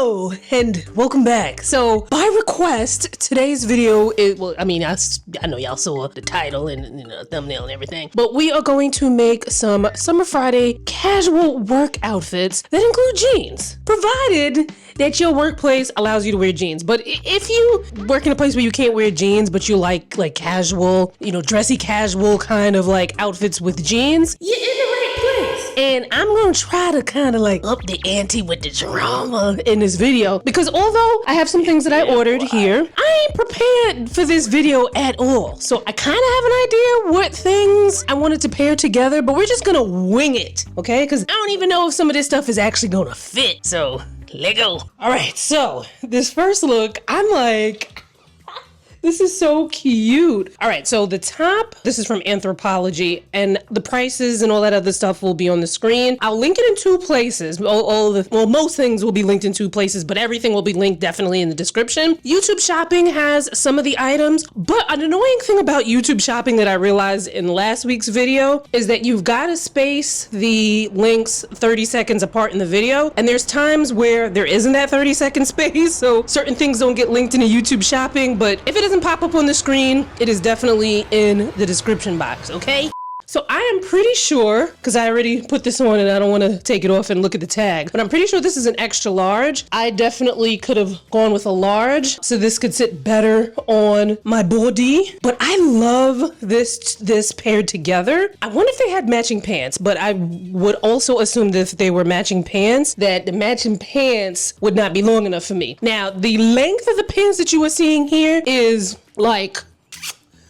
Hello and welcome back. So by request, today's video is, well, I mean, I know y'all saw the title and thumbnail and everything, but we are going to make some Summer Friday casual work outfits that include jeans, provided that your workplace allows you to wear jeans. But if you work in a place where you can't wear jeans, but you like casual, dressy casual kind of like outfits with jeans, you're in the right place. And I'm gonna try to kind of like up the ante with the drama in this video, because although I have some things that I ordered here, I ain't prepared for this video at all. So I kind of have an idea what things I wanted to pair together, but we're just gonna wing it, okay? Because I don't even know if some of this stuff is actually gonna fit. So let go. All right, so this first look, I'm like, this is so cute. All right, so the top, this is from Anthropology, and the prices and all that other stuff will be on the screen. I'll link it in two places. Most things will be linked in two places, but everything will be linked definitely in the description. YouTube Shopping has some of the items, but an annoying thing about YouTube Shopping that I realized in last week's video is that you've got to space the links 30 seconds apart in the video, and there's times where there isn't that 30-second space, so certain things don't get linked into YouTube Shopping, but if it doesn't pop up on the screen, it is definitely in the description box, okay? So I am pretty sure, because I already put this on and I don't want to take it off and look at the tag, but I'm pretty sure this is an extra large. I definitely could have gone with a large, so this could sit better on my body. But I love this paired together. I wonder if they had matching pants, but I would also assume that if they were matching pants, that the matching pants would not be long enough for me. Now, the length of the pants that you are seeing here is like,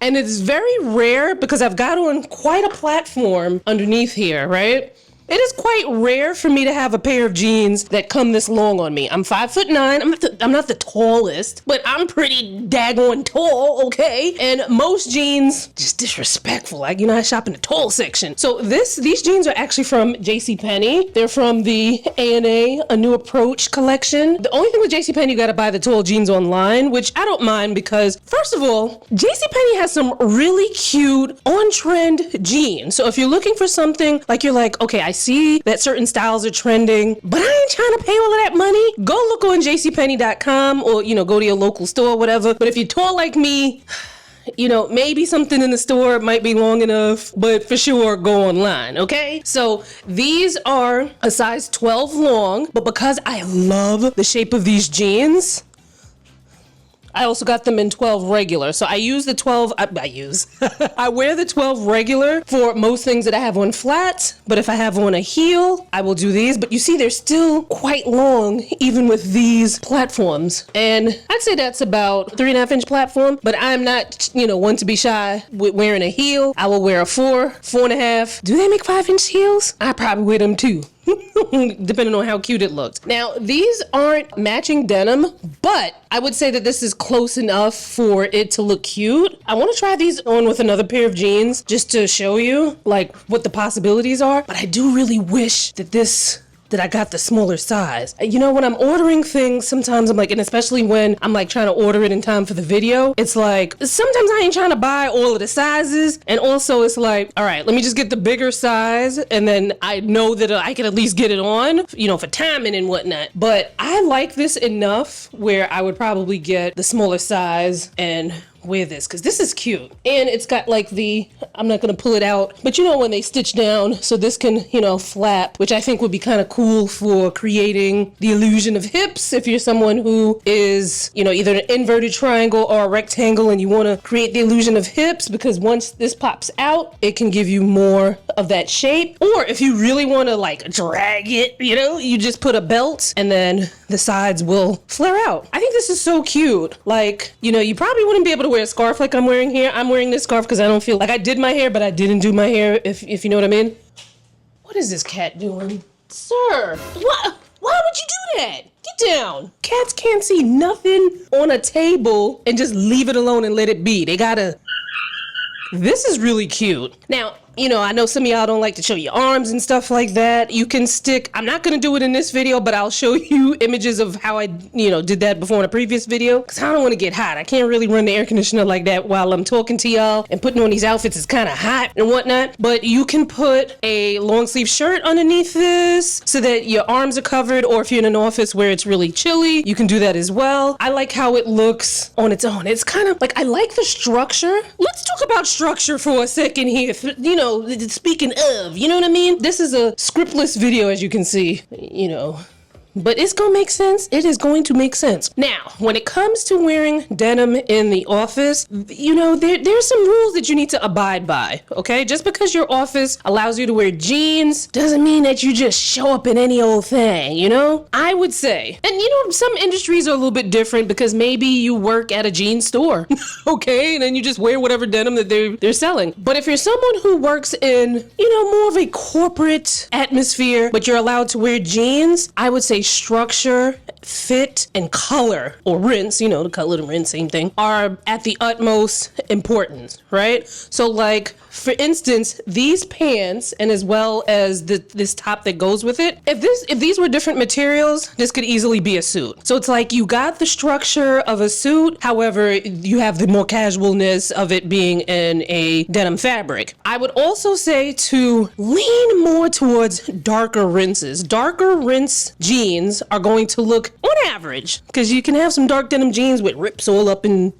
and it's very rare because I've got on quite a platform underneath here, right? It is quite rare for me to have a pair of jeans that come this long on me. I'm 5'9". I'm not the tallest, but I'm pretty daggone tall, okay? And most jeans, just disrespectful. Like, I shop in the tall section. So these jeans are actually from JCPenney. They're from the A&A, A New Approach collection. The only thing with JCPenney, you gotta buy the tall jeans online, which I don't mind because, first of all, JCPenney has some really cute on-trend jeans. So if you're looking for something, like you're like, okay, I see that certain styles are trending, but I ain't trying to pay all of that money. Go look on jcpenney.com or, go to your local store, whatever. But if you're tall like me, maybe something in the store might be long enough, but for sure go online, okay? So these are a size 12 long, but because I love the shape of these jeans, I also got them in 12 regular. So I use the 12, I wear the 12 regular for most things that I have on flats, but if I have on a heel, I will do these. But you see, they're still quite long, even with these platforms. And I'd say that's about 3.5-inch platform, but I'm not, one to be shy with wearing a heel. I will wear a 4.5. Do they make 5-inch heels? I probably wear them too. Depending on how cute it looked. Now, these aren't matching denim, but I would say that this is close enough for it to look cute. I want to try these on with another pair of jeans just to show you like what the possibilities are, but I do really wish that I got the smaller size. When I'm ordering things, sometimes I'm like, and especially when I'm like trying to order it in time for the video, it's like, sometimes I ain't trying to buy all of the sizes. And also it's like, all right, let me just get the bigger size. And then I know that I can at least get it on, for timing and whatnot. But I like this enough where I would probably get the smaller size and wear this, because this is cute. And it's got like I'm not gonna pull it out, but when they stitch down, so this can, flap, which I think would be kind of cool for creating the illusion of hips if you're someone who is, either an inverted triangle or a rectangle and you want to create the illusion of hips, because once this pops out, it can give you more of that shape. Or if you really want to like drag it, you just put a belt and then the sides will flare out. I think this is so cute. Like, you probably wouldn't be able to wear a scarf like I'm wearing here. I'm wearing this scarf because I don't feel like I did my hair, but I didn't do my hair, if you know what I mean. What is this cat doing? Sir, why would you do that? Get down. Cats can't see nothing on a table and just leave it alone and let it be. They gotta... This is really cute. Now, you know, I know some of y'all don't like to show your arms and stuff like that. You can stick, I'm not gonna do it in this video, but I'll show you images of how I, you know, did that before in a previous video, because I don't want to get hot. I can't really run the air conditioner like that while I'm talking to y'all, and putting on these outfits is kind of hot and whatnot. But you can put a long sleeve shirt underneath this so that your arms are covered, or if you're in an office where it's really chilly, you can do that as well. I like how it looks on its own. It's kind of like, I like the structure. Let's talk about structure for a second here. You know, speaking of, you know what I mean? This is a scriptless video, as you can see, you know. But it's gonna make sense. It is going to make sense. Now, when it comes to wearing denim in the office, you know, there's some rules that you need to abide by, okay? Just because your office allows you to wear jeans doesn't mean that you just show up in any old thing, you know? I would say, and you know, some industries are a little bit different because maybe you work at a jean store, okay? And then you just wear whatever denim that they're selling. But if you're someone who works in, you know, more of a corporate atmosphere, but you're allowed to wear jeans, I would say structure, fit, and color, or rinse, you know, the color and rinse, same thing, are at the utmost importance, right? So like, for instance, these pants, and as well as this top that goes with it, if these were different materials, this could easily be a suit. So it's like, you got the structure of a suit, however, you have the more casualness of it being in a denim fabric. I would also say to lean more towards darker rinses. Darker rinse jeans are going to look, on average, because you can have some dark denim jeans with rips all up and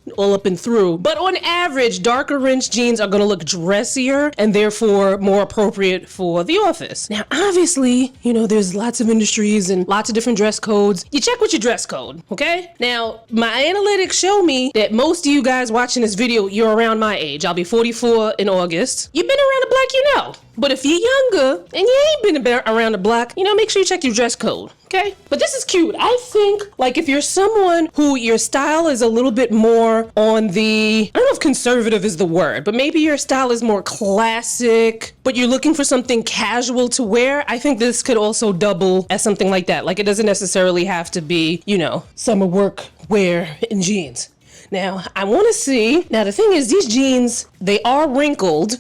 through, but on average, darker rinse jeans are going to look dressier and therefore more appropriate for the office. Now, obviously, you know, there's lots of industries and lots of different dress codes. You check with your dress code, okay? Now, my analytics show me that most of you guys watching this video, you're around my age. I'll be 44 in August. You've been around the block, you know. But if you're younger and you ain't been around the block, you know, make sure you check your dress code, okay? But this is cute. I think, like, if you're someone who your style is a little bit more on the, I don't know if conservative is the word, but maybe your style is more classic, but you're looking for something casual to wear, I think this could also double as something like that. Like, it doesn't necessarily have to be, you know, summer work wear in jeans. Now, I want to see, now the thing is, these jeans, they are wrinkled.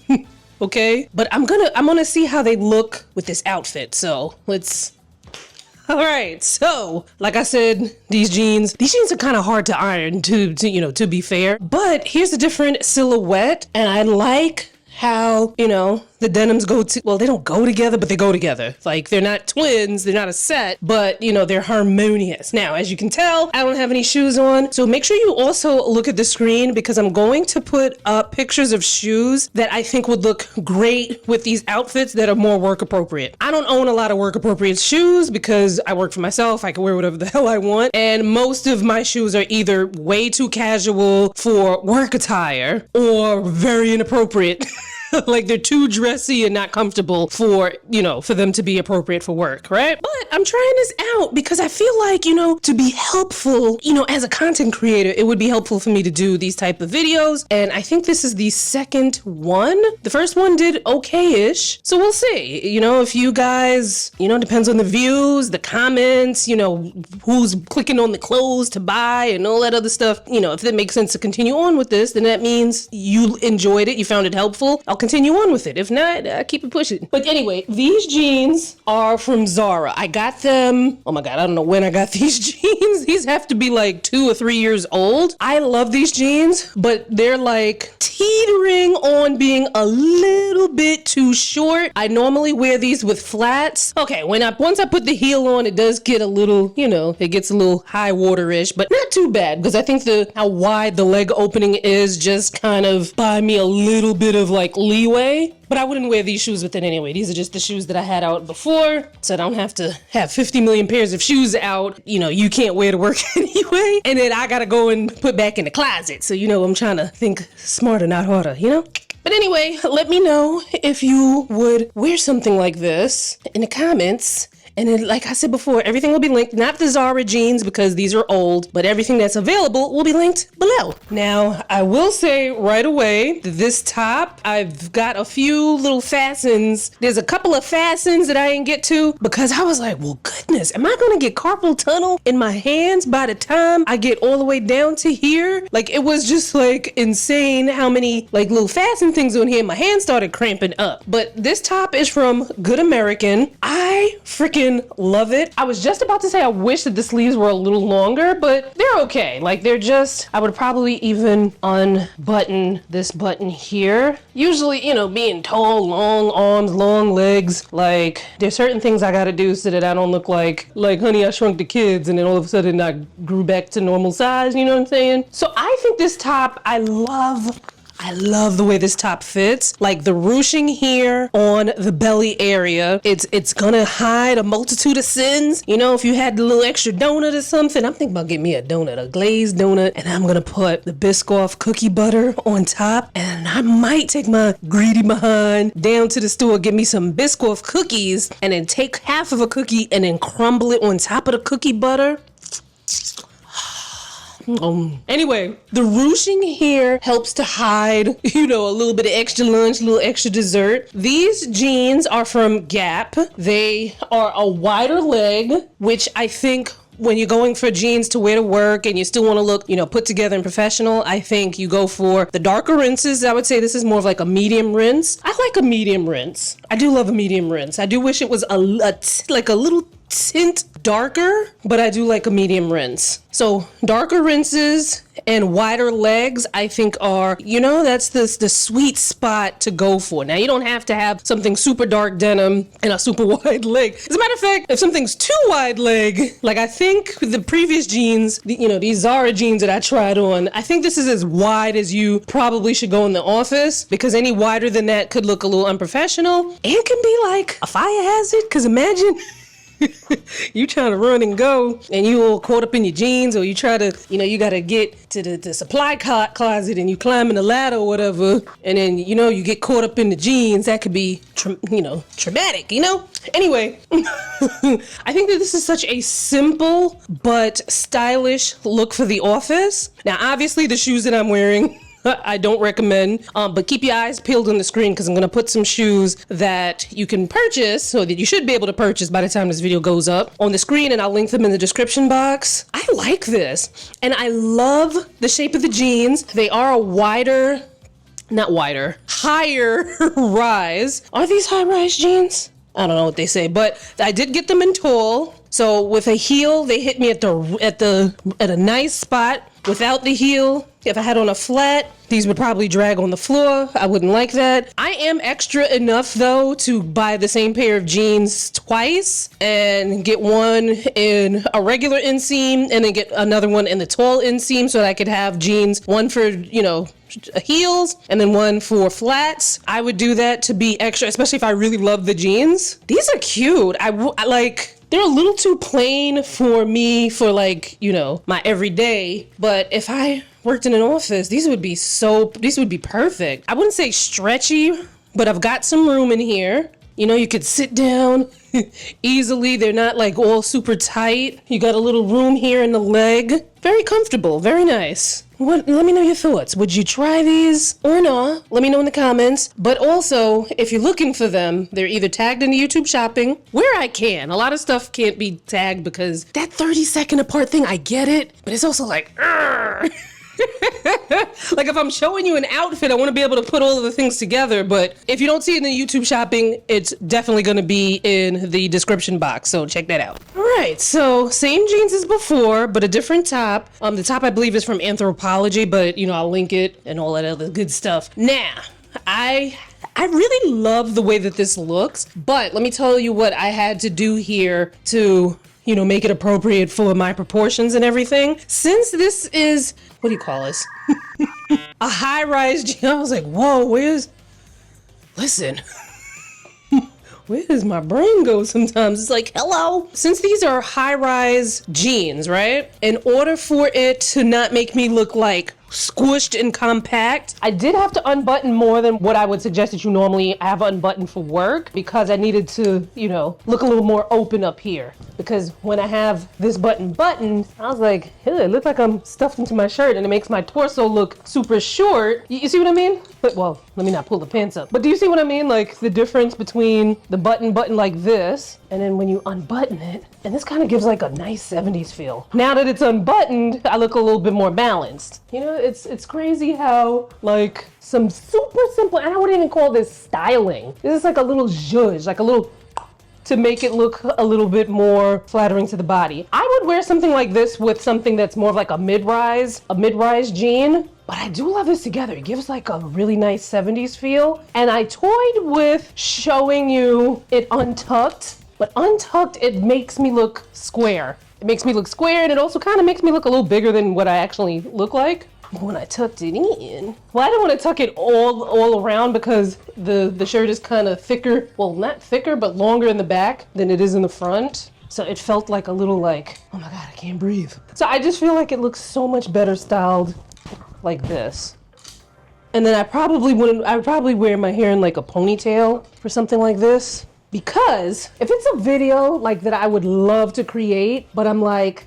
Okay, but I'm gonna see how they look with this outfit. So let's. All right, so like I said, these jeans are kind of hard to iron, to you know, to be fair. But here's a different silhouette, and I like how, you know, the denims go to, well, they don't go together, but they go together. Like, they're not twins, they're not a set, but, you know, they're harmonious. Now, as you can tell, I don't have any shoes on, so make sure you also look at the screen, because I'm going to put up pictures of shoes that I think would look great with these outfits that are more work appropriate. I don't own a lot of work appropriate shoes because I work for myself. I can wear whatever the hell I want, and most of my shoes are either way too casual for work attire or very inappropriate. Like, they're too dressy and not comfortable for, you know, for them to be appropriate for work, right? But I'm trying this out because I feel like, you know, to be helpful, you know, as a content creator, it would be helpful for me to do these type of videos. And I think this is the second one. The first one did okay-ish. So we'll see, you know, if you guys, you know, depends on the views, the comments, you know, who's clicking on the clothes to buy and all that other stuff. You know, if it makes sense to continue on with this, then that means you enjoyed it, you found it helpful. I'll continue on with it. If not, keep it pushing. But anyway, these jeans are from Zara. I got them, oh my God, I don't know when I got these jeans. These have to be like 2 or 3 years old. I love these jeans, but they're like teetering on being a little bit too short. I normally wear these with flats. Okay, once I put the heel on, it does get a little, you know, it gets a little high water-ish, but not too bad, because I think how wide the leg opening is just kind of buy me a little bit of like leeway. But I wouldn't wear these shoes with it anyway. These are just the shoes that I had out before, so I don't have to have 50 million pairs of shoes out, you know, you can't wear to work anyway, and then I gotta go and put back in the closet. So, you know, I'm trying to think smarter, not harder, you know? But anyway, let me know if you would wear something like this in the comments. And then, like I said before, everything will be linked, not the Zara jeans because these are old, but everything that's available will be linked below. Now, I will say right away that this top, I've got a few little fastens. There's a couple of fastens that I didn't get to because I was like, well, goodness, am I gonna get carpal tunnel in my hands by the time I get all the way down to here? Like, it was just like insane how many like little fasten things on here. My hands started cramping up. But this top is from Good American. I freaking love it. I was just about to say I wish that the sleeves were a little longer, but they're okay. Like, they're just, I would probably even unbutton this button here. Usually, you know, being tall, long arms, long legs, like there's certain things I gotta do so that I don't look like Honey, I Shrunk the Kids, and then all of a sudden I grew back to normal size, you know what I'm saying? So I think this top, I love the way this top fits. Like the ruching here on the belly area, it's gonna hide a multitude of sins. You know, if you had the little extra donut or something, I'm thinking about getting me a donut, a glazed donut, and I'm gonna put the Biscoff cookie butter on top, and I might take my greedy behind down to the store, get me some Biscoff cookies, and then take half of a cookie and then crumble it on top of the cookie butter. Anyway, the ruching here helps to hide, you know, a little bit of extra lunch, a little extra dessert. These jeans are from Gap. They are a wider leg, which I think when you're going for jeans to wear to work and you still want to look, you know, put together and professional, I think you go for the darker rinses. I would say this is more of like a medium rinse. I like a medium rinse. I do love a medium rinse. I do wish it was like a little tint darker, but I do like a medium rinse. So darker rinses and wider legs, I think are, you know, that's the sweet spot to go for. Now, you don't have to have something super dark denim and a super wide leg. As a matter of fact, if something's too wide leg, like I think the previous jeans, you know, these Zara jeans that I tried on, I think this is as wide as you probably should go in the office, because any wider than that could look a little unprofessional and can be like a fire hazard. Because imagine you trying to run and go and you all caught up in your jeans, or you try to, you know, you got to get to the supply closet and you climbing the ladder or whatever, and then, you know, you get caught up in the jeans. That could be, traumatic, you know? Anyway, I think that this is such a simple but stylish look for the office. Now, obviously the shoes that I'm wearing, I don't recommend, but keep your eyes peeled on the screen because I'm going to put some shoes that you can purchase, so that you should be able to purchase by the time this video goes up, on the screen, and I'll link them in the description box. I like this, and I love the shape of the jeans. They are a higher rise. Are these high-rise jeans? I don't know what they say, but I did get them in tall. So with a heel, they hit me at a nice spot. Without the heel, if I had on a flat, these would probably drag on the floor. I wouldn't like that. I am extra enough though to buy the same pair of jeans twice and get one in a regular inseam and then get another one in the tall inseam, so that I could have jeans, one for, heels and then one for flats. I would do that to be extra, especially if I really love the jeans. These are cute. I like, they're a little too plain for me for like, my everyday, but if I worked in an office, these would be perfect. I wouldn't say stretchy, but I've got some room in here. You could sit down easily. They're not like all super tight. You got a little room here in the leg. Very comfortable, very nice. Let me know your thoughts. Would you try these or not? Let me know in the comments. But also, if you're looking for them, they're either tagged in the YouTube shopping, where I can. A lot of stuff can't be tagged because that 30-second apart thing, I get it, but it's also like, like if I'm showing you an outfit, I want to be able to put all of the things together, but if you don't see it in the YouTube shopping, it's definitely going to be in the description box, so check that out. Alright, so same jeans as before, but a different top. The top I believe is from Anthropology, but I'll link it and all that other good stuff. Now, I really love the way that this looks, but let me tell you what I had to do here to make it appropriate for my proportions and everything. Since this is, what do you call this? A high-rise jean. I was like, whoa, listen, where does my brain go sometimes? It's like, hello. Since these are high-rise jeans, right? In order for it to not make me look like squished and compact. I did have to unbutton more than what I would suggest that you normally have unbuttoned for work because I needed to, you know, look a little more open up here. Because when I have this button buttoned, I was like, ew, it looks like I'm stuffed into my shirt and it makes my torso look super short. You see what I mean? But, well, let me not pull the pants up. But do you see what I mean? Like the difference between the button like this, and then when you unbutton it, and this kind of gives like a nice 70s feel. Now that it's unbuttoned, I look a little bit more balanced. You know, it's crazy how like some super simple, and I wouldn't even call this styling. This is like a little zhuzh, like a little to make it look a little bit more flattering to the body. I would wear something like this with something that's more of like a mid-rise jean. But I do love this together. It gives like a really nice 70s feel. And I toyed with showing you it untucked, but untucked, it makes me look square. It makes me look square, and it also kind of makes me look a little bigger than what I actually look like. When I tucked it in, well, I didn't want to tuck it all around because the shirt is kind of thicker. Well, not thicker, but longer in the back than it is in the front. So it felt like a little like, oh my God, I can't breathe. So I just feel like it looks so much better styled like this. And then I would probably wear my hair in like a ponytail or something like this. Because if it's a video like that I would love to create, but I'm like,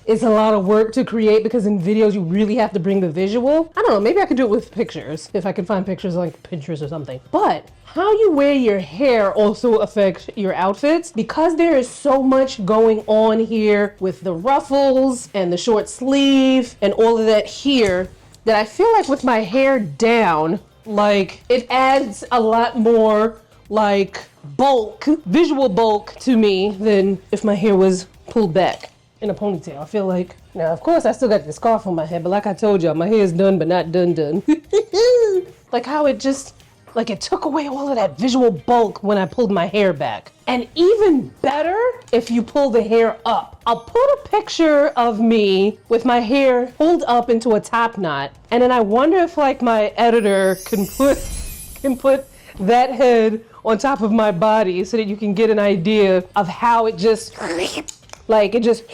it's a lot of work to create because in videos you really have to bring the visual. I don't know, maybe I could do it with pictures if I could find pictures like Pinterest or something. But how you wear your hair also affects your outfits because there is so much going on here with the ruffles and the short sleeve and all of that here that I feel like with my hair down, like it adds a lot more like bulk, visual bulk to me than if my hair was pulled back in a ponytail. I feel like, now of course I still got the scarf on my head, but like I told y'all, my hair is done but not done. Like how it just, like it took away all of that visual bulk when I pulled my hair back. And even better if you pull the hair up. I'll put a picture of me with my hair pulled up into a top knot, and then I wonder if like my editor can put that head on top of my body so that you can get an idea of how it just, like it just,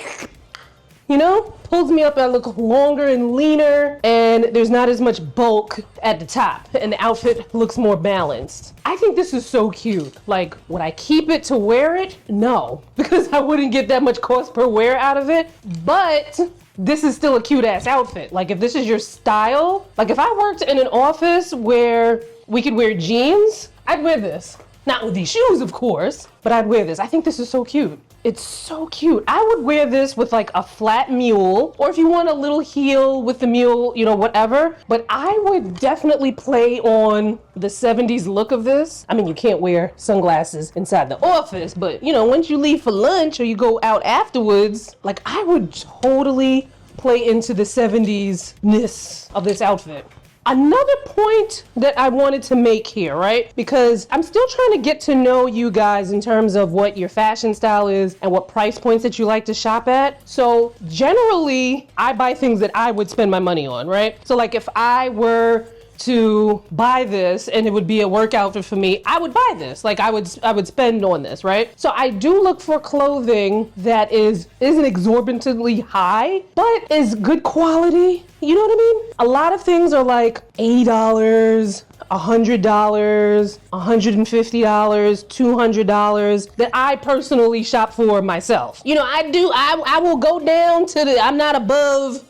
you know, pulls me up and I look longer and leaner and there's not as much bulk at the top and the outfit looks more balanced. I think this is so cute. Like, would I keep it to wear it? No, because I wouldn't get that much cost per wear out of it, but this is still a cute ass outfit. Like if this is your style, like if I worked in an office where we could wear jeans, I'd wear this. Not with these shoes, of course, but I'd wear this. I think this is so cute. It's so cute. I would wear this with like a flat mule, or if you want a little heel with the mule, you know, whatever. But I would definitely play on the 70s look of this. I mean, you can't wear sunglasses inside the office, but you know, once you leave for lunch or you go out afterwards, like I would totally play into the 70s-ness of this outfit. Another point that I wanted to make here, right? Because I'm still trying to get to know you guys in terms of what your fashion style is and what price points that you like to shop at. So generally, I buy things that I would spend my money on, right? So like if I were to buy this and it would be a work outfit for me, I would buy this. Like I would spend on this, right? So I do look for clothing that isn't exorbitantly high, but is good quality. You know what I mean? A lot of things are like $80, $100, $150, $200 that I personally shop for myself. You know, I will go down to I'm not above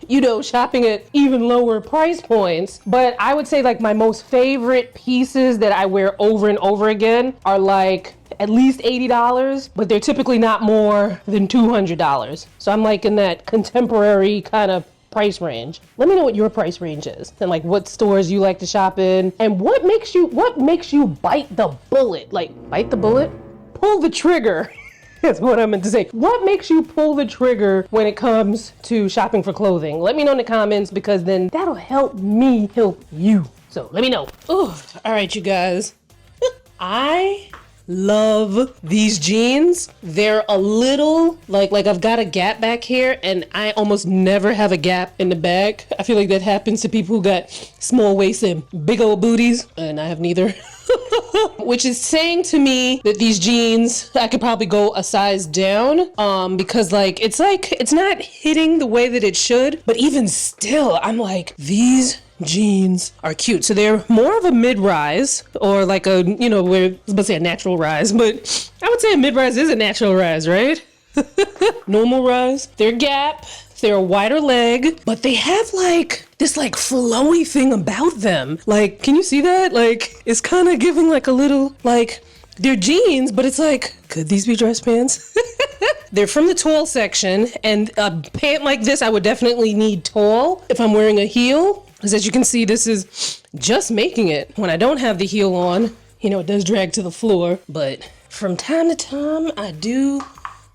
you know, shopping at even lower price points. But I would say like my most favorite pieces that I wear over and over again are like at least $80, but they're typically not more than $200. So I'm like in that contemporary kind of price range. Let me know what your price range is and like what stores you like to shop in and what makes you bite the bullet. Like bite the bullet? Pull the trigger. That's what I meant to say. What makes you pull the trigger when it comes to shopping for clothing? Let me know in the comments because then that'll help me help you. So let me know. Oh, all right, you guys. I love these jeans. They're a little like I've got a gap back here, and I almost never have a gap in the back. I feel like that happens to people who got small waists and big old booties, and I have neither. Which is saying to me that these jeans, I could probably go a size down, because it's not hitting the way that it should. But even still, I'm like, these jeans are cute. So they're more of a mid-rise, or like a, where I was about to say a natural rise, but I would say a mid-rise is a natural rise, right? Normal rise. They're Gap. They're a wider leg, but they have like this like flowy thing about them. Like, can you see that? Like, it's kind of giving like a little, like, they're jeans, but it's like, could these be dress pants? They're from the tall section, and a pant like this I would definitely need tall if I'm wearing a heel. Because as you can see, this is just making it. When I don't have the heel on, it does drag to the floor, but from time to time, I do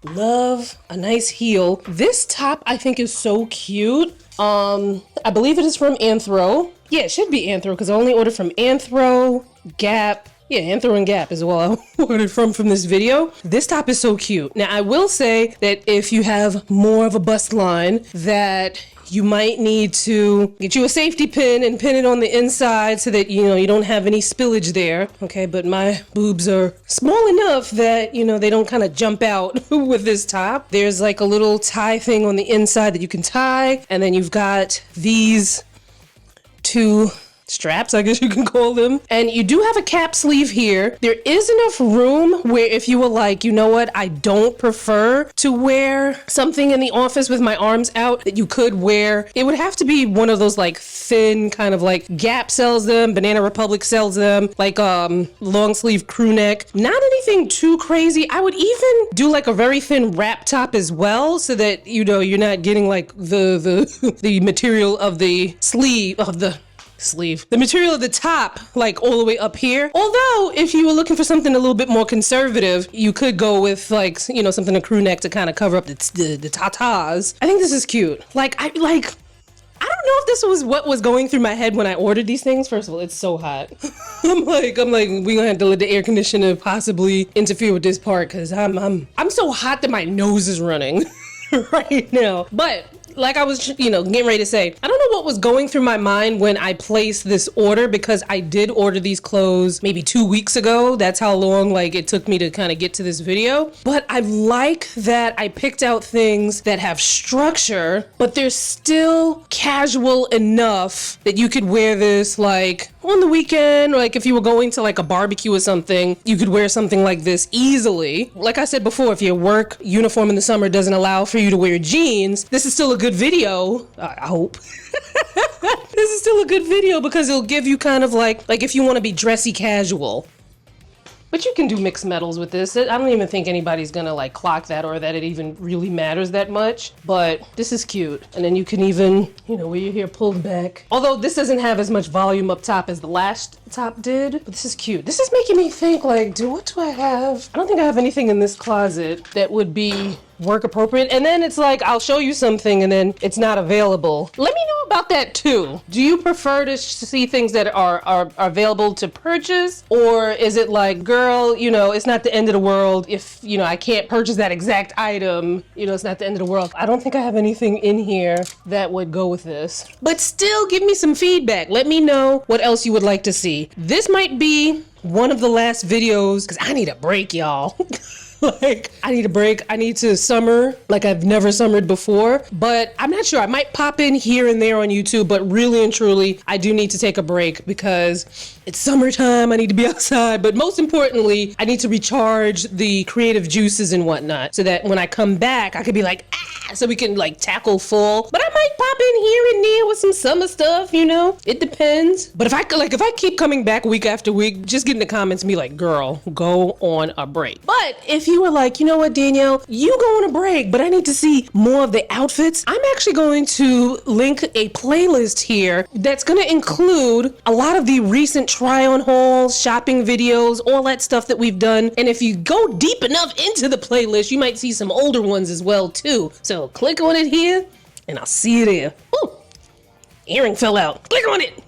love a nice heel. This top I think is so cute. I believe it is from Anthro. Yeah, it should be Anthro because I only ordered from Anthro, Gap. Yeah, Anthro and Gap is what I ordered from this video. This top is so cute. Now, I will say that if you have more of a bust line, that you might need to get you a safety pin and pin it on the inside so that, you don't have any spillage there. Okay, but my boobs are small enough that, they don't kind of jump out with this top. There's like a little tie thing on the inside that you can tie. And then you've got these two straps, I guess you can call them. And you do have a cap sleeve here. There is enough room where if you were like, you know what, I don't prefer to wear something in the office with my arms out, that you could wear. It would have to be one of those like thin kind of like Gap sells them, Banana Republic sells them, like long sleeve crew neck. Not anything too crazy. I would even do like a very thin wrap top as well, so that you're not getting like the material of the sleeve of the material of the top, like all the way up here. Although, if you were looking for something a little bit more conservative, you could go with like, something a crew neck to kind of cover up the tatas. I think this is cute. I don't know if this was what was going through my head when I ordered these things. First of all, it's so hot. I'm like, we gonna have to let the air conditioner possibly interfere with this part, because I'm so hot that my nose is running right now. But like I was, getting ready to say, I don't know what was going through my mind when I placed this order, because I did order these clothes maybe 2 weeks ago. That's how long it took me to kind of get to this video. But I like that I picked out things that have structure, but they're still casual enough that you could wear this like on the weekend, or like if you were going to like a barbecue or something, you could wear something like this easily. Like I said before, if your work uniform in the summer doesn't allow for you to wear jeans, this is still a good video. I hope. This is still a good video because it'll give you kind of like if you want to be dressy casual. But you can do mixed metals with this. I don't even think anybody's gonna like clock that, or that it even really matters that much. But this is cute. And then you can even, wear your hair pulled back. Although this doesn't have as much volume up top as the last top did. But this is cute. This is making me think what do I have? I don't think I have anything in this closet that would be work appropriate. And then it's like, I'll show you something and then it's not available. Let me know about that too. Do you prefer to see things that are available to purchase? Or is it like, girl, it's not the end of the world if, I can't purchase that exact item, it's not the end of the world. I don't think I have anything in here that would go with this. But still, give me some feedback. Let me know what else you would like to see. This might be one of the last videos, because I need a break, y'all. I need a break. I need to summer like I've never summered before, but I'm not sure. I might pop in here and there on YouTube, but really and truly, I do need to take a break because it's summertime. I need to be outside, but most importantly, I need to recharge the creative juices and whatnot so that when I come back, I could be like, so we can tackle fall. But I might pop in here and there with some summer stuff, It depends. But if I keep coming back week after week, just get in the comments and be like, girl, go on a break. But if you were like, you know what, Danielle, you go on a break, but I need to see more of the outfits, I'm actually going to link a playlist here that's going to include a lot of the recent try-on hauls, shopping videos, all that stuff that we've done. And if you go deep enough into the playlist, you might see some older ones as well too. So click on it here and I'll see you there. Ooh, earring fell out. Click on it.